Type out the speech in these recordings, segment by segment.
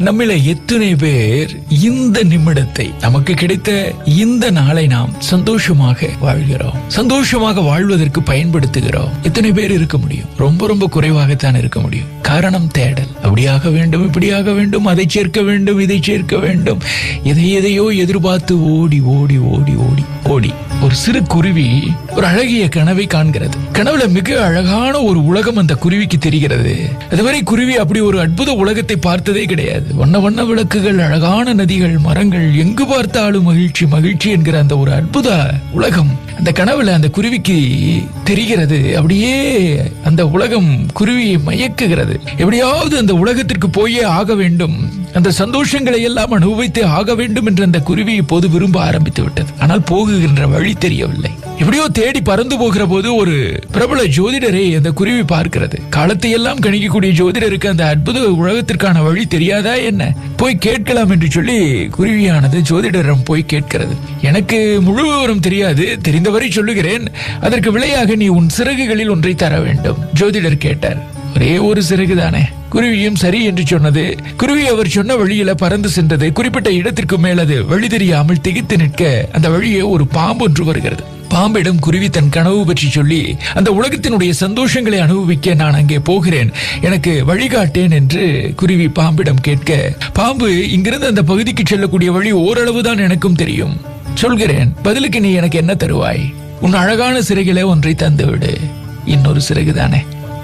நம்மில எத்தனை பேர் இந்த நிமிடத்தை, நமக்கு கிடைத்த இந்த நாளை நாம் சந்தோஷமாக வாழ்கிறோம், சந்தோஷமாக வாழ்வதற்கு பயன்படுத்துகிறோம்? எத்தனை பேர் இருக்க முடியும்? ரொம்ப ரொம்ப குறைவாகத்தான் இருக்க முடியும். காரணம் தேடல். அப்படியாக வேண்டும், இப்படியாக வேண்டும், அதை சேர்க்க வேண்டும், இதை சேர்க்க வேண்டும், எதையோ எதிர்பார்த்து ஓடி ஓடி ஓடி ஓடி ஓடி ஒரு சிறு குருவி ஒரு அழகிய கனவை காண்கிறது. கனவுல மிக அழகான ஒரு உலகம் அந்த குருவிக்கு தெரிகிறது. அதுவரை குருவி அப்படி ஒரு அற்புத உலகத்தை பார்த்ததே கிடையாது. வண்ண வண்ண விளக்குகள், அழகான நதிகள், மரங்கள், எங்கு பார்த்தாலும் மகிழ்ச்சி மகிழ்ச்சி என்கிற அந்த ஒரு அற்புத உலகம் அந்த கனவுல அந்த குருவிக்கு தெரிகிறது. அப்படியே அந்த உலகம் குருவியை மயக்குகிறது. எப்படியாவது அந்த உலகத்திற்கு போயே ஆக வேண்டும், அந்த சந்தோஷங்களை எல்லாம் அனுபவித்து ஆக வேண்டும் என்று அந்த குருவி இப்போது விரும்ப ஆரம்பித்து விட்டது. ஆனால் போகுகின்ற வழி தெரியவில்லை. எப்படியோ தேடி பறந்து போகிற போது ஒரு பிரபல ஜோதிடரை அந்த குருவி பார்க்கிறது. காலத்தை எல்லாம் கணிக்கக்கூடிய ஜோதிடருக்கு அந்த அற்புத உலகத்திற்கான வழி தெரியாதா என்ன? போய் கேட்கலாம் என்று சொல்லி குருவியானது ஜோதிடரிடம் போய் கேட்கிறது. எனக்கு முழு விவரம் தெரியாது, தெரிந்தவரை சொல்லுகிறேன், அதற்கு விலையாக நீ உன் சிறகுகளில் ஒன்றை தர வேண்டும். ஜோதிடர் கேட்டார். ஒரே ஒரு சிறகு தானே? குருவியும் சரி என்று சொன்னது. குருவி அவர் சொன்ன வழியில பறந்து சென்றது. குறிப்பிட்ட இடத்திற்கு மேல் அது வழி தெரியாமல் திகைத்து நிற்க அந்த வழியே ஒரு பாம்பு ஒன்று வருகிறது. பாம்பிடம் குருவி தன் கனவு பற்றி சொல்லி, அந்த உலகத்தினுடைய சந்தோஷங்களை அனுபவிக்க நான் அங்கே போகிறேன், எனக்கு வழிகாட்டேன் என்று குருவி பாம்பிடம் கேட்க, பாம்பு இங்கிருந்து அந்த பகுதிக்கு செல்லக்கூடிய வழி ஓரளவுதான் எனக்கும் தெரியும், சொல்கிறேன், பதிலுக்கு நீ எனக்கு என்ன தருவாய்? உன் அழகான சிறகிலே ஒன்றை தந்து விடு. இன்னொரு சிறகு தானே?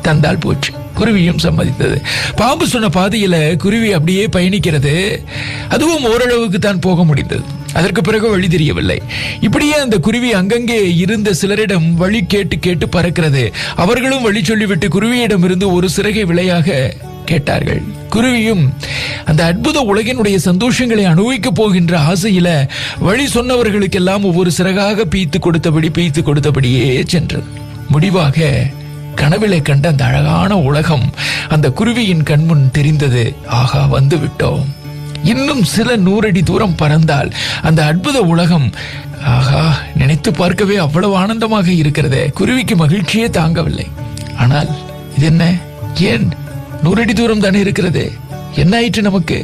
தந்தால் போச்சு. குருவியும் சம்மதித்தது. பாம்பு சொன்ன பாதையில குருவி அப்படியே பயணிக்கிறது. அதுவும் ஓரளவுக்கு தான் போக முடிந்தது. அதற்கு பிறகு வழி தெரியவில்லை. இப்படியே அந்த குருவி அங்கங்கே இருந்த சிலரிடம் வழி கேட்டு கேட்டு பறக்கிறது. அவர்களும் வழி சொல்லிவிட்டு குருவியிடம் இருந்து ஒரு சிறகை விலையாக கேட்டார்கள். குருவியும் அந்த அற்புத உலகினுடைய சந்தோஷங்களை அனுபவிக்க போகின்ற ஆசையில வழி சொன்னவர்களுக்கெல்லாம் ஒவ்வொரு சிறகாக பீத்து கொடுத்தபடியே சென்றது. முடிவாக கனவிலே கண்ட அந்த அழகான உலகம் அந்த குருவியின் கண்முன் தெரிந்தது. ஆகா, வந்து விட்டோம். இன்னும் சில 100 அடி தூரம் பறந்தால் அந்த அற்புத உலகம், ஆகா, நினைத்து பார்க்கவே அவ்வளவு ஆனந்தமாக இருக்கிறதே. குருவிக்கு மகிழ்ச்சியே தாங்கவில்லை. ஆனால் இது என்ன? ஏன் 100 அடி தூரம் தானே இருக்கிறது, என்ன ஆயிற்று நமக்கு?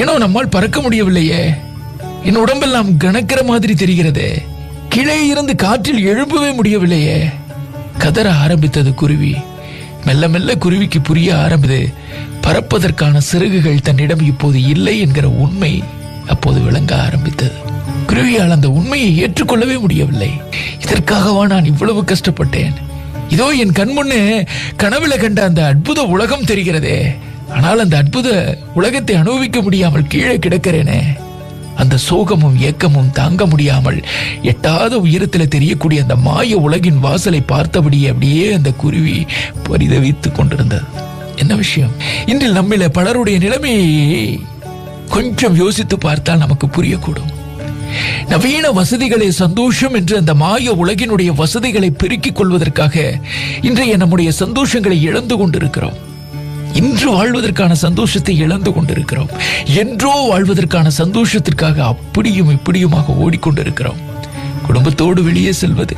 ஏனோ நம்மால் பறக்க முடியவில்லையே. என் உடம்பெல்லாம் கணக்கிற மாதிரி தெரிகிறதே. கீழே இருந்து காற்றில் எழும்பவே முடியவில்லையே. கதற ஆரம்பித்தது குருவி. மெல்ல மெல்ல குருவிக்கு புரிய ஆரம்பித்தது, பறப்பதற்கான சிறகுகள் தன்னிடம் இப்போது இல்லை என்கிற உண்மை அப்போது விளங்க ஆரம்பித்தது. குருவியால் அந்த உண்மையை ஏற்றுக்கொள்ளவே முடியவில்லை. இதற்காகவா நான் இவ்வளவு கஷ்டப்பட்டேன்? இதோ என் கண்முன்னே கனவுல கண்ட அந்த அற்புத உலகம் தெரிகிறதே, ஆனால் அந்த அற்புத உலகத்தை அனுபவிக்க முடியாமல் கீழே கிடக்கிறேனே. அந்த சோகமும் ஏக்கமும் தாங்க முடியாமல் எட்டாத உயரத்தில் தெரியக்கூடிய அந்த மாய உலகின் வாசலை பார்த்தபடியே அப்படியே அந்த குருவி பரிதவித்துக் கொண்டிருந்தது. என்ன விஷயம்? இன்று நம்மில பலருடைய நிலைமையை கொஞ்சம் யோசித்து பார்த்தால் நமக்கு புரியக்கூடும். நவீன வசதிகளே சந்தோஷம் என்று அந்த மாய உலகினுடைய வசதிகளை பெருக்கிக் கொள்வதற்காக இன்றைய நம்முடைய சந்தோஷங்களை இழந்து கொண்டிருக்கிறோம். இன்று வாழ்வதற்கான சந்தோஷத்தை இழந்து கொண்டிருக்கிறோம். என்றோ வாழ்வதற்கான சந்தோஷத்திற்காக அப்படியும் இப்படியுமாக ஓடிக்கொண்டிருக்கிறோம். குடும்பத்தோடு வெளியே செல்வது,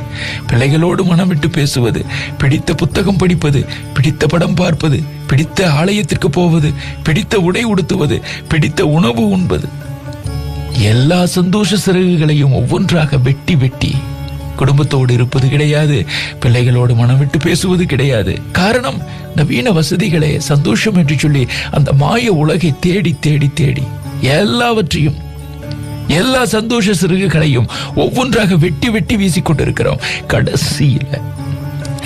பிள்ளைகளோடு மனம் விட்டு பேசுவது, பிடித்த புத்தகம் படிப்பது, பிடித்த படம் பார்ப்பது, பிடித்த ஆலயத்திற்கு போவது, பிடித்த உடை உடுத்துவது, பிடித்த உணவு உண்பது, எல்லா சந்தோஷ சிறகுகளையும் ஒவ்வொன்றாக வெட்டி வெட்டி குடும்பத்தோடு இருப்பது கிடையாது, பிள்ளைகளோடு மனம் விட்டு பேசுவது கிடையாது. காரணம், நவீன வசதிகளே சந்தோஷம் என்று சொல்லி அந்த மாய உலகை தேடி தேடி தேடி எல்லாவற்றையும், எல்லா சந்தோஷ சிறகுகளையும் ஒவ்வொன்றாக வெட்டி வெட்டி வீசிக்கொண்டிருக்கிறோம். கடைசியில்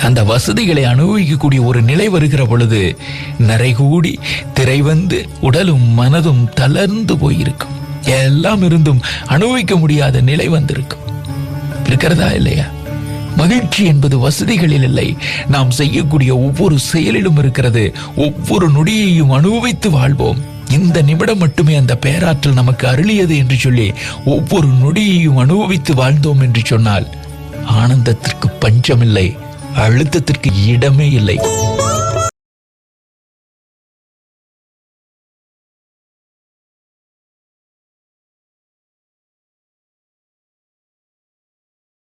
அந்த வசதிகளை அனுபவிக்கக்கூடிய ஒரு நிலை வருகிற பொழுது நரைகூடி திரை வந்து உடலும் மனதும் தளர்ந்து போயிருக்கும். எல்லாம் இருந்தும் அனுபவிக்க முடியாத நிலை வந்திருக்கும். இருக்கிறதா இல்லையா? மகிழ்ச்சி என்பது வசதிகளில் இல்லை, நாம் செய்யக்கூடிய ஒவ்வொரு செயலிலும் இருக்கிறது. ஒவ்வொரு நொடியையும் அனுபவித்து வாழ்வோம். இந்த நிமிடம் மட்டுமே அந்த பேராற்றல் நமக்கு அருளியது என்று சொல்லி ஒவ்வொரு நொடியையும் அனுபவித்து வாழ்ந்தோம் என்று சொன்னால் ஆனந்தத்திற்கு பஞ்சமில்லை, அழுத்தத்திற்கு இடமே இல்லை.